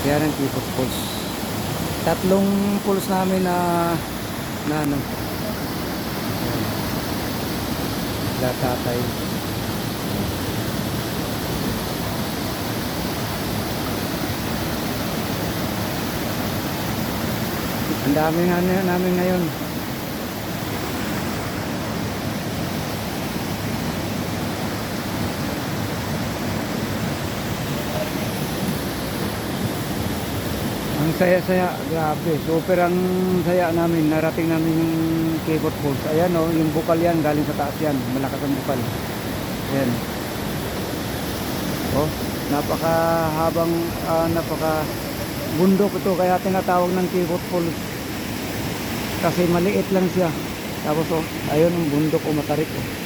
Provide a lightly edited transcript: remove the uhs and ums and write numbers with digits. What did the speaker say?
Yan ang Kibot Falls. Tatlong falls namin na ano. Yan. Tatay. Ang dami nga namin ngayon. Ang saya-saya, grabe. Super ang saya namin. Narating namin yung Kibot Falls. Ayan o, yung bukal yan, galing sa taas yan. Malakas ang bukal. Ayan. Oh, napakahabang, napaka bundok ito. Kaya tinatawag ng Kibot Falls. Kasi maliit lang siya. Tapos oh, ayun ang bundok o matarik oh.